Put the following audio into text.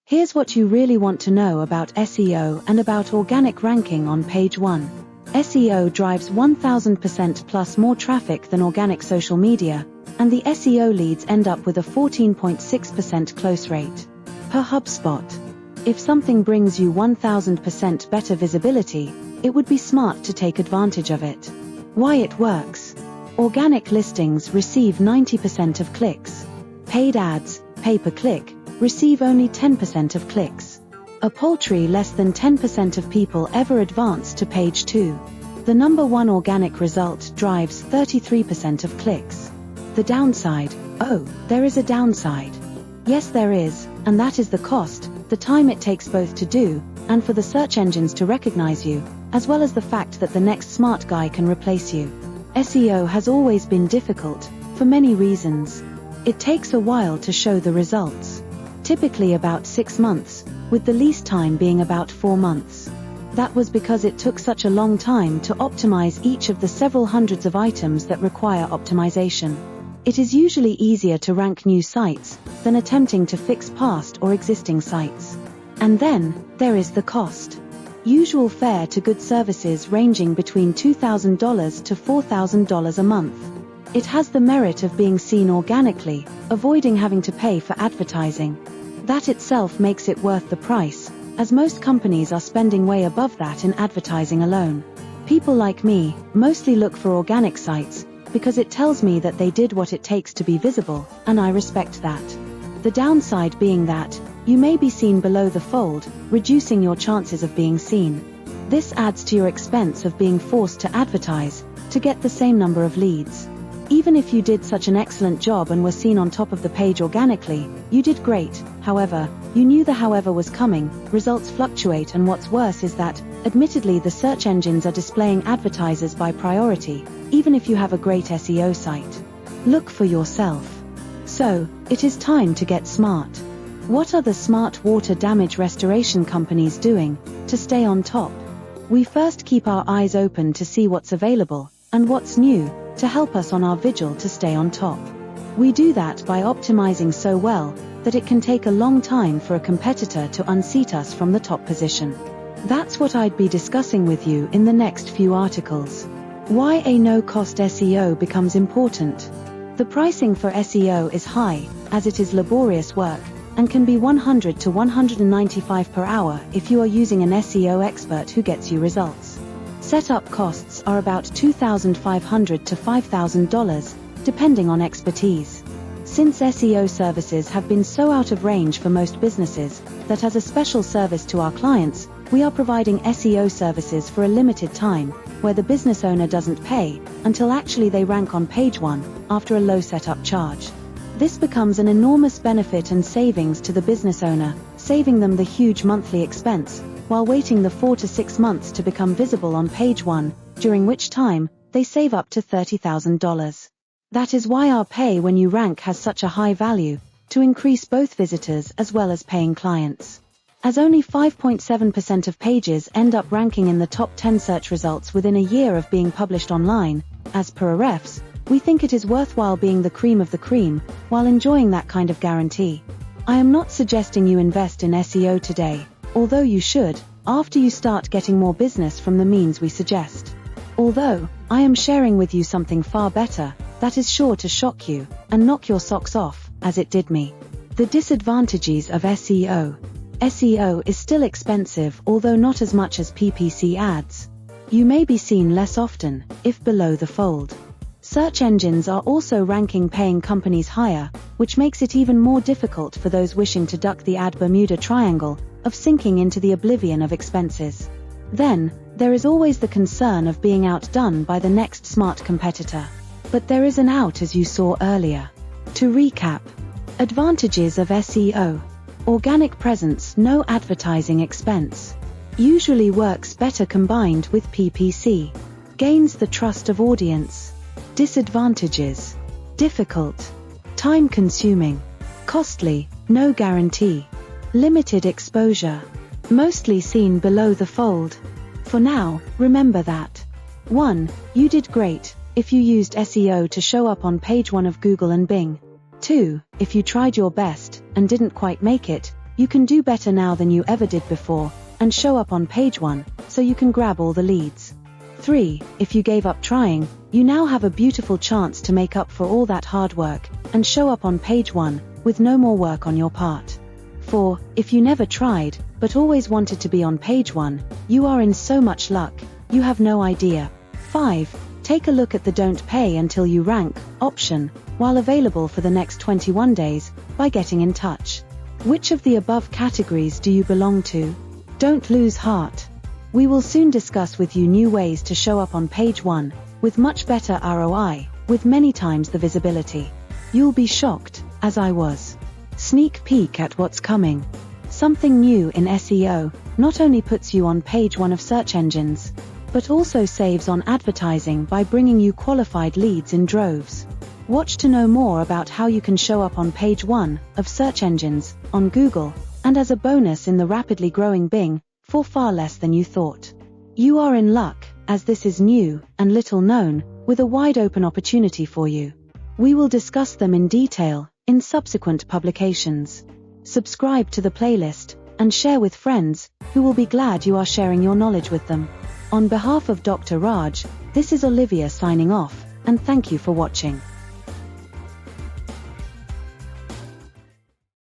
Here's what you really want to know about SEO and about organic ranking on page 1. SEO drives 1000% plus more traffic than organic social media, and the SEO leads end up with a 14.6% close rate. Per HubSpot. If something brings you 1000% better visibility, it would be smart to take advantage of it. Why it works. Organic listings receive 90% of clicks. Paid ads, pay-per-click, receive only 10% of clicks. A paltry less than 10% of people ever advance to page 2. The number one organic result drives 33% of clicks. The downside. Oh, there is a downside. Yes, there is, and that is the cost, the time it takes both to do, and for the search engines to recognize you, as well as the fact that the next smart guy can replace you. SEO has always been difficult, for many reasons. It takes a while to show the results. Typically about 6 months, with the least time being about 4 months. That was because it took such a long time to optimize each of the several hundreds of items that require optimization. It is usually easier to rank new sites than attempting to fix past or existing sites. And then, there is the cost. Usual fare to good services ranging between $2,000 to $4,000 a month. It has the merit of being seen organically, avoiding having to pay for advertising. That itself makes it worth the price, as most companies are spending way above that in advertising alone. People like me mostly look for organic sites, because it tells me that they did what it takes to be visible, and I respect that. The downside being that, you may be seen below the fold, reducing your chances of being seen. This adds to your expense of being forced to advertise, to get the same number of leads. Even if you did such an excellent job and were seen on top of the page organically, you did great. However, you knew the however was coming, results fluctuate, and what's worse is that, admittedly, the search engines are displaying advertisers by priority, even if you have a great SEO site. Look for yourself. So, it is time to get smart. What are the smart water damage restoration companies doing to stay on top? We first keep our eyes open to see what's available, and what's new, to help us on our vigil to stay on top. We do that by optimizing so well that it can take a long time for a competitor to unseat us from the top position. That's what I'd be discussing with you in the next few articles. Why a no-cost SEO becomes important. The pricing for SEO is high, as it is laborious work, and can be $100 to $195 per hour if you are using an SEO expert who gets you results. Setup costs are about $2,500 to $5,000, depending on expertise. Since SEO services have been so out of range for most businesses, that as a special service to our clients, we are providing SEO services for a limited time, where the business owner doesn't pay, until actually they rank on page 1, after a low setup charge. This becomes an enormous benefit and savings to the business owner, saving them the huge monthly expense, while waiting the 4 to 6 months to become visible on page 1, during which time, they save up to $30,000. That is why our pay when you rank has such a high value, to increase both visitors as well as paying clients. As only 5.7% of pages end up ranking in the top 10 search results within a year of being published online, as per Ahrefs, we think it is worthwhile being the cream of the cream, while enjoying that kind of guarantee. I am not suggesting you invest in SEO today, although you should, after you start getting more business from the means we suggest. Although, I am sharing with you something far better, that is sure to shock you, and knock your socks off, as it did me. The disadvantages of SEO. SEO is still expensive, although not as much as PPC ads. You may be seen less often, if below the fold. Search engines are also ranking paying companies higher, which makes it even more difficult for those wishing to duck the ad Bermuda Triangle, of sinking into the oblivion of expenses. Then, there is always the concern of being outdone by the next smart competitor. But there is an out, as you saw earlier. To recap. Advantages of SEO. Organic presence, no advertising expense. Usually works better combined with PPC. Gains the trust of audience. Disadvantages. Difficult. Time-consuming. Costly, no guarantee. Limited exposure. Mostly seen below the fold. For now, remember that. 1. You did great if you used SEO to show up on page 1 of Google and Bing. 2. If you tried your best and didn't quite make it, You can do better now than you ever did before, and show up on page 1, so you can grab all the leads. 3. If you gave up trying, you now have a beautiful chance to make up for all that hard work, and show up on page 1, with no more work on your part. 4. If you never tried, but always wanted to be on page 1, you are in so much luck, you have no idea. 5. Take a look at the "Don't Pay Until You Rank" option, while available for the next 21 days, by getting in touch. Which of the above categories do you belong to? Don't lose heart. We will soon discuss with you new ways to show up on page 1, with much better ROI, with many times the visibility. You'll be shocked, as I was. Sneak peek at what's coming. Something new in SEO not only puts you on page 1 of search engines, but also saves on advertising by bringing you qualified leads in droves. Watch to know more about how you can show up on page 1 of search engines, on Google, and as a bonus in the rapidly growing Bing, for far less than you thought. You are in luck, as this is new and little known, with a wide open opportunity for you. We will discuss them in detail in subsequent publications. Subscribe to the playlist and share with friends who will be glad you are sharing your knowledge with them. On behalf of Dr. Raj, this is Olivia signing off, and thank you for watching.